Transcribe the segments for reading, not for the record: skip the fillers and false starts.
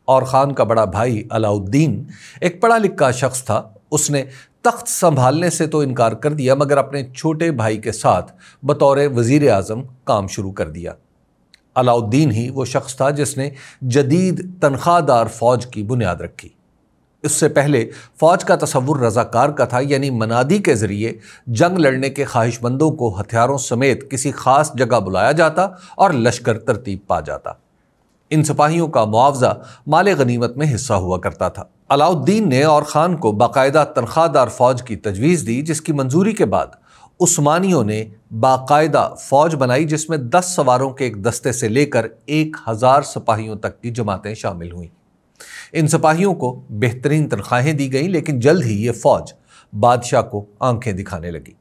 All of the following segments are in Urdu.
اور خان کا بڑا بھائی علاؤالدین ایک پڑھا لکھا شخص تھا۔ اس نے تخت سنبھالنے سے تو انکار کر دیا مگر اپنے چھوٹے بھائی کے ساتھ بطور وزیر اعظم کام شروع کر دیا۔ علاؤالدین ہی وہ شخص تھا جس نے جدید تنخواہ دار فوج کی بنیاد رکھی۔ اس سے پہلے فوج کا تصور رضاکار کا تھا، یعنی منادی کے ذریعے جنگ لڑنے کے خواہش مندوں کو ہتھیاروں سمیت کسی خاص جگہ بلایا جاتا اور لشکر ترتیب پا جاتا۔ ان سپاہیوں کا معاوضہ مال غنیمت میں حصہ ہوا کرتا تھا۔ علاؤالدین نے اور خان کو باقاعدہ تنخواہ دار فوج کی تجویز دی، جس کی منظوری کے بعد عثمانیوں نے باقاعدہ فوج بنائی جس میں 10 سواروں کے ایک دستے سے لے کر 1000 سپاہیوں تک کی جماعتیں شامل ہوئیں۔ ان سپاہیوں کو بہترین تنخواہیں دی گئیں، لیکن جلد ہی یہ فوج بادشاہ کو آنکھیں دکھانے لگی۔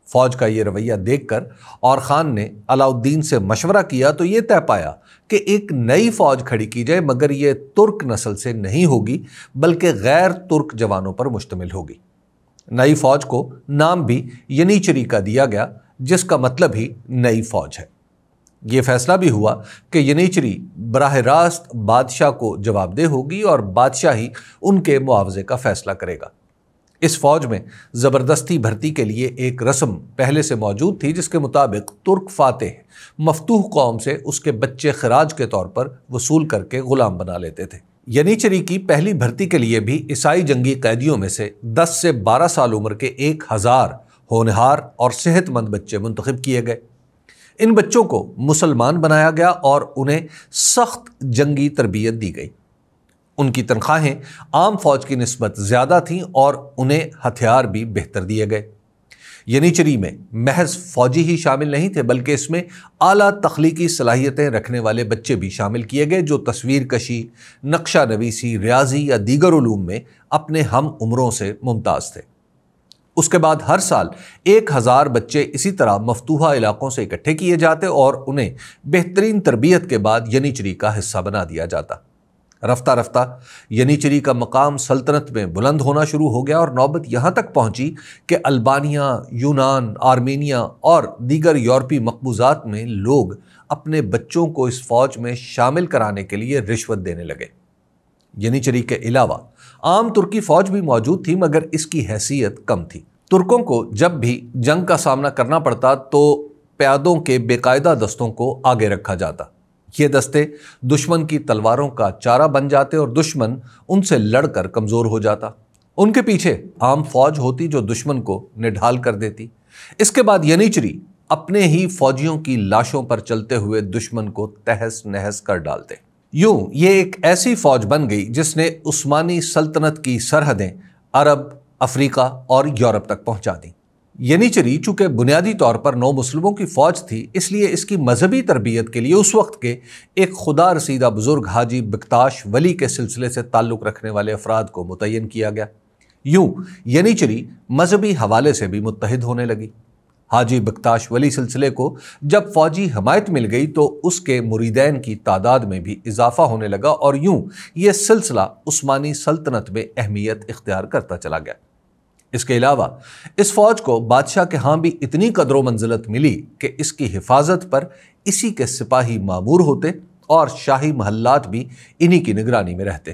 فوج کا یہ رویہ دیکھ کر اور خان نے علاؤالدین سے مشورہ کیا تو یہ طے پایا کہ ایک نئی فوج کھڑی کی جائے، مگر یہ ترک نسل سے نہیں ہوگی بلکہ غیر ترک جوانوں پر مشتمل ہوگی۔ نئی فوج کو نام بھی ینیچری کا دیا گیا، جس کا مطلب ہی نئی فوج ہے۔ یہ فیصلہ بھی ہوا کہ ینیچری براہ راست بادشاہ کو جواب دہ ہوگی اور بادشاہ ہی ان کے معاوضے کا فیصلہ کرے گا۔ اس فوج میں زبردستی بھرتی کے لیے ایک رسم پہلے سے موجود تھی، جس کے مطابق ترک فاتح مفتوح قوم سے اس کے بچے خراج کے طور پر وصول کر کے غلام بنا لیتے تھے۔ ینیچری کی پہلی بھرتی کے لیے بھی عیسائی جنگی قیدیوں میں سے 10 سے 12 سال عمر کے 1000 ہونہار اور صحت مند بچے منتخب کیے گئے۔ ان بچوں کو مسلمان بنایا گیا اور انہیں سخت جنگی تربیت دی گئی۔ ان کی تنخواہیں عام فوج کی نسبت زیادہ تھیں اور انہیں ہتھیار بھی بہتر دیے گئے۔ ینیچری میں محض فوجی ہی شامل نہیں تھے بلکہ اس میں اعلیٰ تخلیقی صلاحیتیں رکھنے والے بچے بھی شامل کیے گئے، جو تصویر کشی، نقشہ نویسی، ریاضی یا دیگر علوم میں اپنے ہم عمروں سے ممتاز تھے۔ اس کے بعد ہر سال 1000 بچے اسی طرح مفتوحہ علاقوں سے اکٹھے کیے جاتے اور انہیں بہترین تربیت کے بعد ینیچری کا حصہ بنا دیا جاتا۔ رفتہ رفتہ ینیچری کا مقام سلطنت میں بلند ہونا شروع ہو گیا اور نوبت یہاں تک پہنچی کہ البانیہ، یونان، آرمینیا اور دیگر یورپی مقبوضات میں لوگ اپنے بچوں کو اس فوج میں شامل کرانے کے لیے رشوت دینے لگے۔ ینیچری کے علاوہ عام ترکی فوج بھی موجود تھی مگر اس کی حیثیت کم تھی۔ ترکوں کو جب بھی جنگ کا سامنا کرنا پڑتا تو پیادوں کے بے قاعدہ دستوں کو آگے رکھا جاتا۔ یہ دستے دشمن کی تلواروں کا چارہ بن جاتے اور دشمن ان سے لڑ کر کمزور ہو جاتا۔ ان کے پیچھے عام فوج ہوتی جو دشمن کو نڈھال کر دیتی۔ اس کے بعد ینیچری اپنے ہی فوجیوں کی لاشوں پر چلتے ہوئے دشمن کو تہس نہس کر ڈالتے۔ یوں یہ ایک ایسی فوج بن گئی جس نے عثمانی سلطنت کی سرحدیں عرب، افریقہ اور یورپ تک پہنچا دیں۔ ینیچری چونکہ بنیادی طور پر نو مسلموں کی فوج تھی، اس لیے اس کی مذہبی تربیت کے لیے اس وقت کے ایک خدا رسیدہ بزرگ حاجی بکتاش ولی کے سلسلے سے تعلق رکھنے والے افراد کو متعین کیا گیا۔ یوں ینیچری مذہبی حوالے سے بھی متحد ہونے لگی۔ حاجی بکتاش ولی سلسلے کو جب فوجی حمایت مل گئی تو اس کے مریدین کی تعداد میں بھی اضافہ ہونے لگا اور یوں یہ سلسلہ عثمانی سلطنت میں اہمیت اختیار کرتا چلا گیا۔ اس کے علاوہ اس فوج کو بادشاہ کے ہاں بھی اتنی قدر و منزلت ملی کہ اس کی حفاظت پر اسی کے سپاہی مامور ہوتے اور شاہی محلات بھی انہی کی نگرانی میں رہتے۔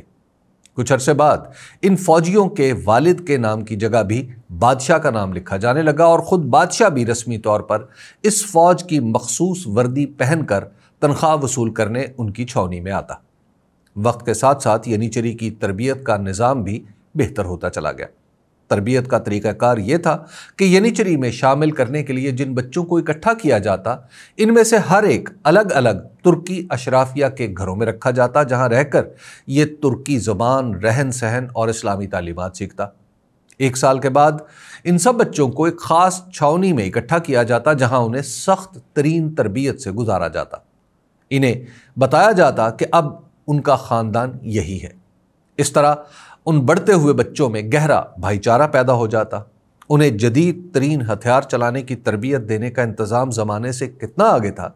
کچھ عرصے بعد ان فوجیوں کے والد کے نام کی جگہ بھی بادشاہ کا نام لکھا جانے لگا اور خود بادشاہ بھی رسمی طور پر اس فوج کی مخصوص وردی پہن کر تنخواہ وصول کرنے ان کی چھاؤنی میں آتا۔ وقت کے ساتھ ساتھ ینیچری کی تربیت کا نظام بھی بہتر ہوتا چلا گیا۔ تربیت کا طریقہ کار یہ تھا کہ ینیچری میں شامل کرنے کے لیے جن بچوں کو اکٹھا کیا جاتا، ان میں سے ہر ایک الگ الگ ترکی اشرافیہ کے گھروں میں رکھا جاتا، جہاں رہ کر یہ ترکی زبان، رہن سہن اور اسلامی تعلیمات سیکھتا۔ 1 سال کے بعد ان سب بچوں کو ایک خاص چھاؤنی میں اکٹھا کیا جاتا، جہاں انہیں سخت ترین تربیت سے گزارا جاتا۔ انہیں بتایا جاتا کہ اب ان کا خاندان یہی ہے۔ اس طرح ان بڑھتے ہوئے بچوں میں گہرا بھائی چارہ پیدا ہو جاتا۔ انہیں جدید ترین ہتھیار چلانے کی تربیت دینے کا انتظام زمانے سے کتنا آگے تھا،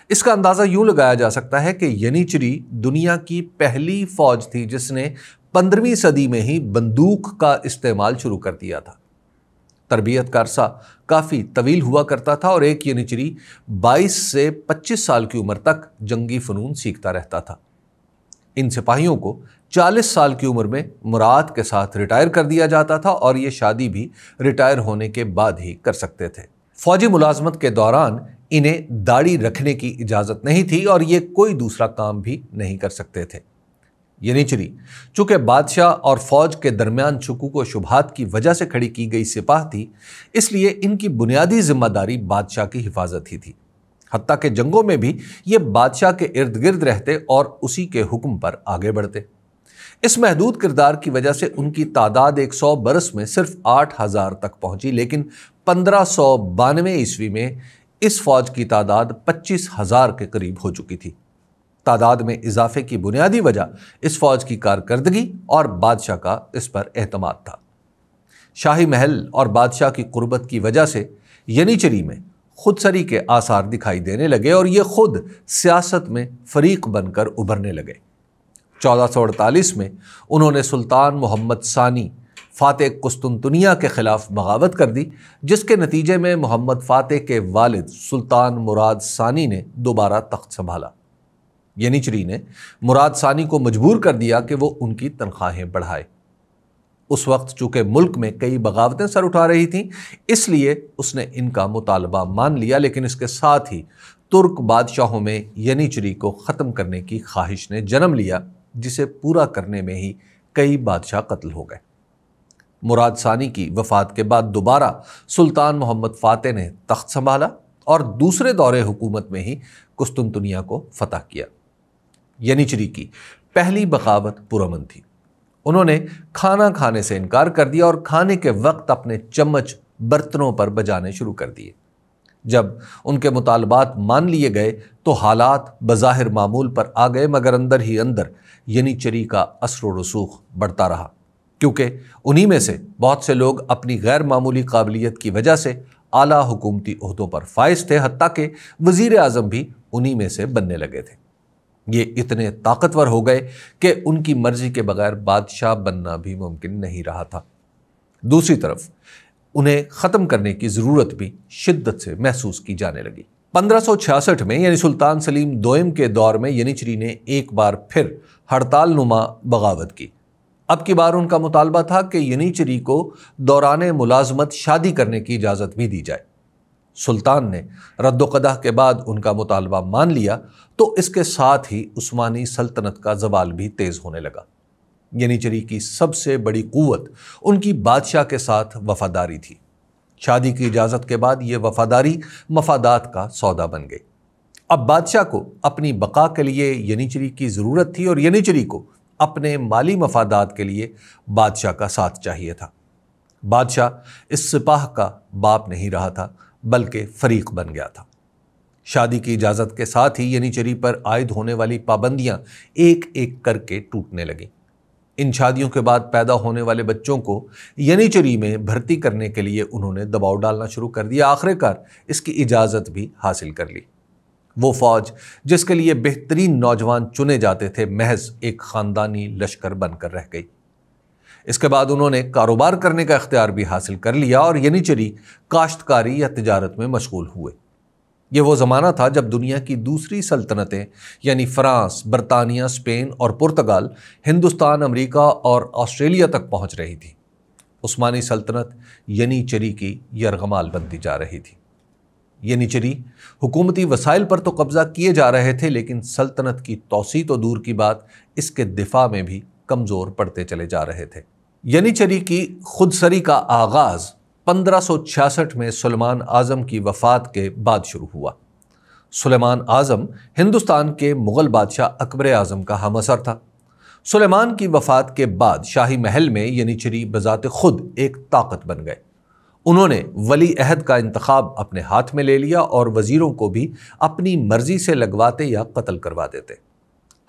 اس کا اندازہ یوں لگایا جا سکتا ہے کہ ینیچری دنیا کی پہلی فوج تھی جس نے 15ویں صدی میں ہی بندوق کا استعمال شروع کر دیا تھا۔ تربیت کا عرصہ کافی طویل ہوا کرتا تھا اور ایک ینیچری 22 سے 25 سال کی عمر تک جنگی فنون سیکھتا رہتا تھا۔ ان سپاہیوں کو 40 سال کی عمر میں مراعات کے ساتھ ریٹائر کر دیا جاتا تھا اور یہ شادی بھی ریٹائر ہونے کے بعد ہی کر سکتے تھے۔ فوجی ملازمت کے دوران انہیں داڑھی رکھنے کی اجازت نہیں تھی اور یہ کوئی دوسرا کام بھی نہیں کر سکتے تھے۔ ینیچری چونکہ بادشاہ اور فوج کے درمیان شکوک و شبہات کی وجہ سے کھڑی کی گئی سپاہ تھی، اس لیے ان کی بنیادی ذمہ داری بادشاہ کی حفاظت ہی تھی۔ حتیٰ کہ جنگوں میں بھی یہ بادشاہ کے ارد گرد رہتے اور اسی کے حکم پر آگے بڑھتے۔ اس محدود کردار کی وجہ سے ان کی تعداد 100 برس میں صرف 8000 تک پہنچی، لیکن 1592 عیسوی میں اس فوج کی تعداد 25000 کے قریب ہو چکی تھی۔ تعداد میں اضافے کی بنیادی وجہ اس فوج کی کارکردگی اور بادشاہ کا اس پر اعتماد تھا۔ شاہی محل اور بادشاہ کی قربت کی وجہ سے ینیچری میں خود سری کے آثار دکھائی دینے لگے اور یہ خود سیاست میں فریق بن کر ابھرنے لگے۔ 1448 میں انہوں نے سلطان محمد ثانی فاتح قسطنطنیہ کے خلاف بغاوت کر دی، جس کے نتیجے میں محمد فاتح کے والد سلطان مراد ثانی نے دوبارہ تخت سنبھالا۔ ینیچری نے مراد ثانی کو مجبور کر دیا کہ وہ ان کی تنخواہیں بڑھائے۔ اس وقت چونکہ ملک میں کئی بغاوتیں سر اٹھا رہی تھیں، اس لیے اس نے ان کا مطالبہ مان لیا، لیکن اس کے ساتھ ہی ترک بادشاہوں میں ینیچری کو ختم کرنے کی خواہش نے جنم لیا، جسے پورا کرنے میں ہی کئی بادشاہ قتل ہو گئے۔ مراد ثانی کی وفات کے بعد دوبارہ سلطان محمد فاتح نے تخت سنبھالا اور دوسرے دور حکومت میں ہی قسطنطنیہ کو فتح کیا۔ ینیچری کی پہلی بغاوت پرامن تھی۔ انہوں نے کھانا کھانے سے انکار کر دیا اور کھانے کے وقت اپنے چمچ برتنوں پر بجانے شروع کر دیے۔ جب ان کے مطالبات مان لیے گئے تو حالات بظاہر معمول پر آ گئے، مگر اندر ہی اندر ینیچری کا اثر و رسوخ بڑھتا رہا، کیونکہ انہی میں سے بہت سے لوگ اپنی غیر معمولی قابلیت کی وجہ سے اعلیٰ حکومتی عہدوں پر فائز تھے، حتیٰ کہ وزیر اعظم بھی انہی میں سے بننے لگے تھے۔ یہ اتنے طاقتور ہو گئے کہ ان کی مرضی کے بغیر بادشاہ بننا بھی ممکن نہیں رہا تھا۔ دوسری طرف انہیں ختم کرنے کی ضرورت بھی شدت سے محسوس کی جانے لگی۔ 1566 میں یعنی سلطان سلیم دوئم کے دور میں ینیچری نے ایک بار پھر ہڑتال نما بغاوت کی۔ اب کی بار ان کا مطالبہ تھا کہ ینیچری کو دوران ملازمت شادی کرنے کی اجازت بھی دی جائے۔ سلطان نے رد و قدح کے بعد ان کا مطالبہ مان لیا تو اس کے ساتھ ہی عثمانی سلطنت کا زوال بھی تیز ہونے لگا۔ ینیچری کی سب سے بڑی قوت ان کی بادشاہ کے ساتھ وفاداری تھی۔ شادی کی اجازت کے بعد یہ وفاداری مفادات کا سودا بن گئی۔ اب بادشاہ کو اپنی بقا کے لیے ینیچری کی ضرورت تھی اور ینیچری کو اپنے مالی مفادات کے لیے بادشاہ کا ساتھ چاہیے تھا۔ بادشاہ اس سپاہ کا باپ نہیں رہا تھا، بلکہ فریق بن گیا تھا۔ شادی کی اجازت کے ساتھ ہی ینیچری پر عائد ہونے والی پابندیاں ایک ایک کر کے ٹوٹنے لگیں۔ ان شادیوں کے بعد پیدا ہونے والے بچوں کو ینیچری میں بھرتی کرنے کے لیے انہوں نے دباؤ ڈالنا شروع کر دیا۔ آخرکار اس کی اجازت بھی حاصل کر لی۔ وہ فوج جس کے لیے بہترین نوجوان چنے جاتے تھے، محض ایک خاندانی لشکر بن کر رہ گئی۔ اس کے بعد انہوں نے کاروبار کرنے کا اختیار بھی حاصل کر لیا اور ینیچری کاشتکاری یا تجارت میں مشغول ہوئے۔ یہ وہ زمانہ تھا جب دنیا کی دوسری سلطنتیں یعنی فرانس، برطانیہ، اسپین اور پرتگال ہندوستان، امریکہ اور آسٹریلیا تک پہنچ رہی تھی۔ عثمانی سلطنت ینیچری کی یرغمال بنتی جا رہی تھی۔ ینیچری حکومتی وسائل پر تو قبضہ کیے جا رہے تھے، لیکن سلطنت کی توسیع تو دور کی بات، اس کے دفاع میں بھی کمزور پڑتے چلے جا رہے تھے۔ ینیچری کی خودسری کا آغاز 1566 میں سلیمان اعظم کی وفات کے بعد شروع ہوا۔ سلیمان اعظم ہندوستان کے مغل بادشاہ اکبر اعظم کا ہم عصر تھا۔ سلیمان کی وفات کے بعد شاہی محل میں ینیچری بذات خود ایک طاقت بن گئے۔ انہوں نے ولی عہد کا انتخاب اپنے ہاتھ میں لے لیا اور وزیروں کو بھی اپنی مرضی سے لگواتے یا قتل کروا دیتے۔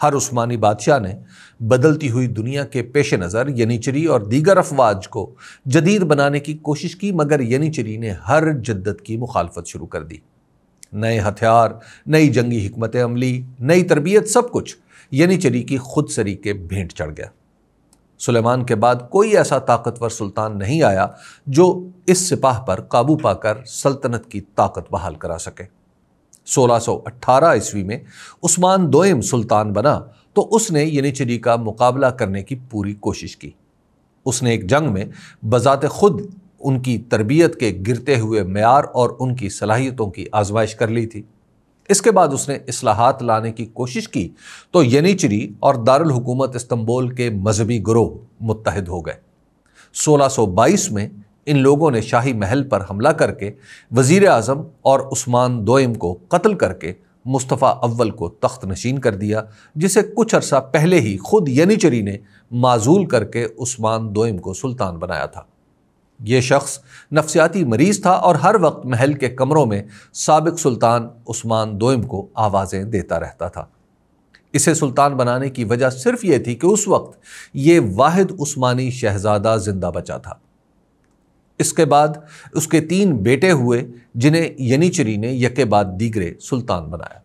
ہر عثمانی بادشاہ نے بدلتی ہوئی دنیا کے پیش نظر ینیچری اور دیگر افواج کو جدید بنانے کی کوشش کی، مگر ینیچری نے ہر جدت کی مخالفت شروع کر دی۔ نئے ہتھیار، نئی جنگی حکمت عملی، نئی تربیت، سب کچھ ینیچری کی خودسری کے بھینٹ چڑھ گیا۔ سلیمان کے بعد کوئی ایسا طاقتور سلطان نہیں آیا جو اس سپاہ پر قابو پا کر سلطنت کی طاقت بحال کرا سکے۔ 1618 عیسوی میں عثمان دوئم سلطان بنا تو اس نے ینیچری کا مقابلہ کرنے کی پوری کوشش کی۔ اس نے ایک جنگ میں بذات خود ان کی تربیت کے گرتے ہوئے معیار اور ان کی صلاحیتوں کی آزمائش کر لی تھی۔ اس کے بعد اس نے اصلاحات لانے کی کوشش کی تو ینیچری اور دارالحکومت استنبول کے مذہبی گروہ متحد ہو گئے۔ 1622 میں ان لوگوں نے شاہی محل پر حملہ کر کے وزیر اعظم اور عثمان دوئم کو قتل کر کے مصطفیٰ اول کو تخت نشین کر دیا، جسے کچھ عرصہ پہلے ہی خود ینیچری نے معزول کر کے عثمان دوئم کو سلطان بنایا تھا۔ یہ شخص نفسیاتی مریض تھا اور ہر وقت محل کے کمروں میں سابق سلطان عثمان دوئم کو آوازیں دیتا رہتا تھا۔ اسے سلطان بنانے کی وجہ صرف یہ تھی کہ اس وقت یہ واحد عثمانی شہزادہ زندہ بچا تھا۔ اس کے بعد اس کے 3 بیٹے ہوئے جنہیں ینیچری نے یکے بعد دیگرے سلطان بنایا۔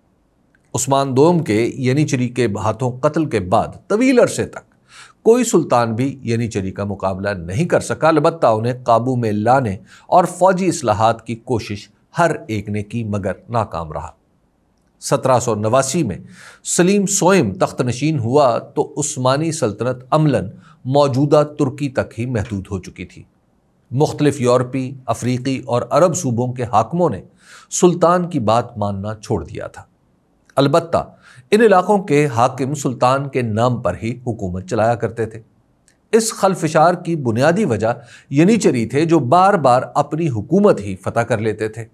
عثمان دوم کے ینیچری کے ہاتھوں قتل کے بعد طویل عرصے تک کوئی سلطان بھی ینیچری کا مقابلہ نہیں کر سکا، البتہ انہیں قابو میں لانے اور فوجی اصلاحات کی کوشش ہر ایک نے کی مگر ناکام رہا۔ 1789 میں سلیم سوئم تخت نشین ہوا تو عثمانی سلطنت عملاً موجودہ ترکی تک ہی محدود ہو چکی تھی۔ مختلف یورپی، افریقی اور عرب صوبوں کے حاکموں نے سلطان کی بات ماننا چھوڑ دیا تھا۔ البتہ ان علاقوں کے حاکم سلطان کے نام پر ہی حکومت چلایا کرتے تھے۔ اس خلفشار کی بنیادی وجہ ینیچری تھے جو بار بار اپنی حکومت ہی فتح کر لیتے تھے۔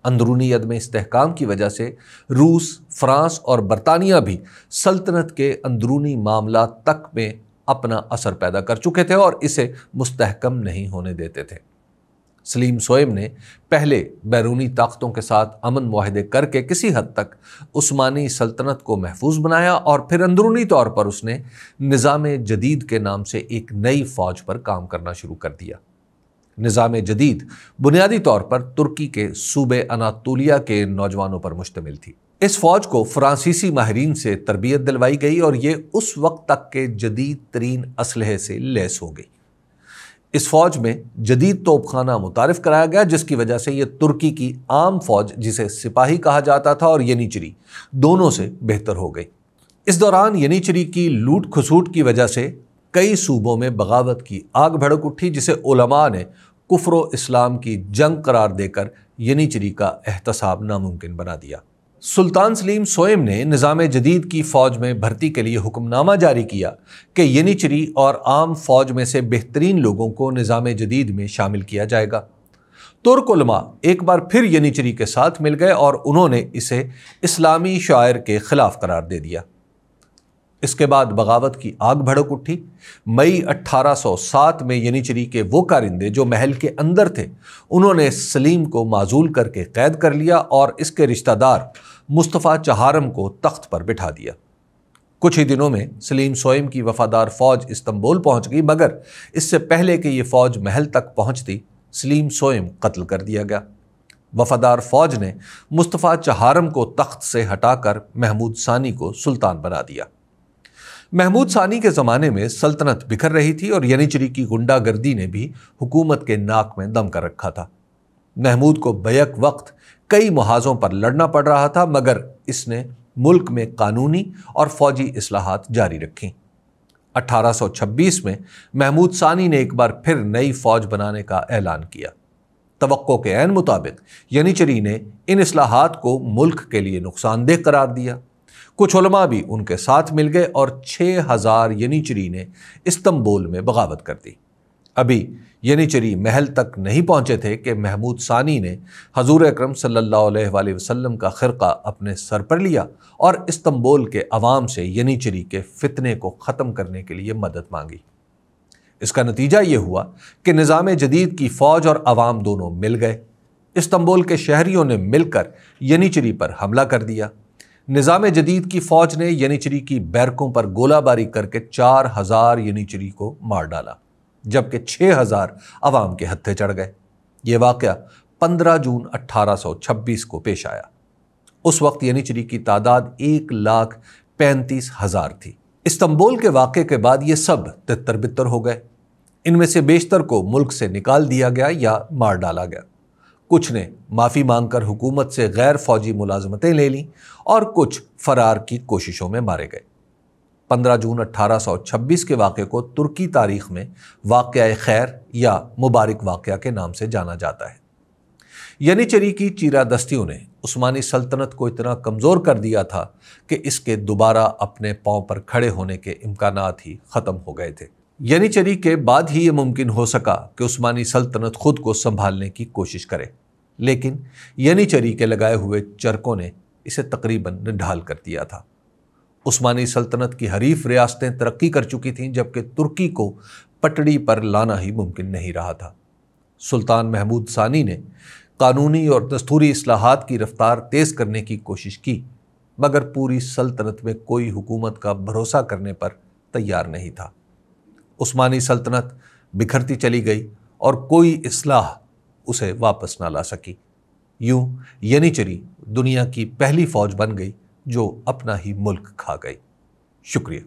اندرونی عدم استحکام کی وجہ سے روس، فرانس اور برطانیہ بھی سلطنت کے اندرونی معاملات تک میں اپنا اثر پیدا کر چکے تھے اور اسے مستحکم نہیں ہونے دیتے تھے۔ سلیم سوئم نے پہلے بیرونی طاقتوں کے ساتھ امن معاہدے کر کے کسی حد تک عثمانی سلطنت کو محفوظ بنایا اور پھر اندرونی طور پر اس نے نظام جدید کے نام سے ایک نئی فوج پر کام کرنا شروع کر دیا۔ نظام جدید بنیادی طور پر ترکی کے صوبے اناطولیہ کے نوجوانوں پر مشتمل تھی۔ اس فوج کو فرانسیسی ماہرین سے تربیت دلوائی گئی اور یہ اس وقت تک کے جدید ترین اسلحے سے لیس ہو گئی۔ اس فوج میں جدید توپ خانہ متعارف کرایا گیا، جس کی وجہ سے یہ ترکی کی عام فوج جسے سپاہی کہا جاتا تھا اور ینیچری دونوں سے بہتر ہو گئی۔ اس دوران ینیچری کی لوٹ کھسوٹ کی وجہ سے کئی صوبوں میں بغاوت کی آگ بھڑک اٹھی، جسے علماء نے کفر و اسلام کی جنگ قرار دے کر ینیچری کا احتساب ناممکن بنا دیا۔ سلطان سلیم سوئم نے نظام جدید کی فوج میں بھرتی کے لیے حکم نامہ جاری کیا کہ ینیچری اور عام فوج میں سے بہترین لوگوں کو نظام جدید میں شامل کیا جائے گا۔ ترک علماء ایک بار پھر ینیچری کے ساتھ مل گئے اور انہوں نے اسے اسلامی شاعر کے خلاف قرار دے دیا۔ اس کے بعد بغاوت کی آگ بھڑک اٹھی۔ مئی 1807 میں ینیچری کے وہ کارندے جو محل کے اندر تھے، انہوں نے سلیم کو معزول کر کے قید کر لیا اور اس کے رشتہ دار مصطفیٰ چہارم کو تخت پر بٹھا دیا۔ کچھ ہی دنوں میں سلیم سوئم کی وفادار فوج استنبول پہنچ گئی، مگر اس سے پہلے کہ یہ فوج محل تک پہنچتی سلیم سوئم قتل کر دیا گیا۔ وفادار فوج نے مصطفیٰ چہارم کو تخت سے ہٹا کر محمود ثانی کو سلطان بنا دیا۔ محمود ثانی کے زمانے میں سلطنت بکھر رہی تھی اور ینیچری کی غنڈہ گردی نے بھی حکومت کے ناک میں دم کر رکھا تھا۔ محمود کو بیک وقت کئی محاذوں پر لڑنا پڑ رہا تھا، مگر اس نے ملک میں قانونی اور فوجی اصلاحات جاری رکھیں۔ 1826 میں محمود ثانی نے ایک بار پھر نئی فوج بنانے کا اعلان کیا۔ توقع کے عین مطابق ینیچری نے ان اصلاحات کو ملک کے لیے نقصان دہ قرار دیا۔ کچھ علماء بھی ان کے ساتھ مل گئے اور 6000 ینیچری نے استنبول میں بغاوت کر دی۔ ابھی ینیچری محل تک نہیں پہنچے تھے کہ محمود ثانی نے حضور اکرم صلی اللہ علیہ وآلہ وسلم کا خرقہ اپنے سر پر لیا اور استنبول کے عوام سے ینیچری کے فتنے کو ختم کرنے کے لیے مدد مانگی۔ اس کا نتیجہ یہ ہوا کہ نظام جدید کی فوج اور عوام دونوں مل گئے۔ استنبول کے شہریوں نے مل کر ینیچری پر حملہ کر دیا۔ نظام جدید کی فوج نے ینیچری کی بیرکوں پر گولہ باری کر کے 4000 ینیچری کو مار ڈالا، جبکہ 6000 عوام کے ہتھے چڑھ گئے۔ یہ واقعہ 15 جون 1826 کو پیش آیا۔ اس وقت ینیچری کی تعداد 1,35,000 تھی۔ استنبول کے واقعے کے بعد یہ سب تتر بتر ہو گئے۔ ان میں سے بیشتر کو ملک سے نکال دیا گیا یا مار ڈالا گیا۔ کچھ نے معافی مانگ کر حکومت سے غیر فوجی ملازمتیں لے لیں اور کچھ فرار کی کوششوں میں مارے گئے۔ 15 جون 1826 کے واقعے کو ترکی تاریخ میں واقعہ خیر یا مبارک واقعہ کے نام سے جانا جاتا ہے۔ ینیچری کی چیرہ دستیوں نے عثمانی سلطنت کو اتنا کمزور کر دیا تھا کہ اس کے دوبارہ اپنے پاؤں پر کھڑے ہونے کے امکانات ہی ختم ہو گئے تھے۔ ینیچری کے بعد ہی یہ ممکن ہو سکا کہ عثمانی سلطنت خود کو سنبھالنے کی کوشش کرے، لیکن ینیچری کے لگائے ہوئے چرکوں نے اسے تقریباً نڈھال کر دیا تھا۔ عثمانی سلطنت کی حریف ریاستیں ترقی کر چکی تھیں، جبکہ ترکی کو پٹڑی پر لانا ہی ممکن نہیں رہا تھا۔ سلطان محمود ثانی نے قانونی اور دستوری اصلاحات کی رفتار تیز کرنے کی کوشش کی، مگر پوری سلطنت میں کوئی حکومت کا بھروسہ کرنے پر تیار نہیں تھا۔ عثمانی سلطنت بکھرتی چلی گئی اور کوئی اصلاح اسے واپس نہ لا سکی۔ یوں ینیچری دنیا کی پہلی فوج بن گئی جو اپنا ہی ملک کھا گئی۔ شکریہ۔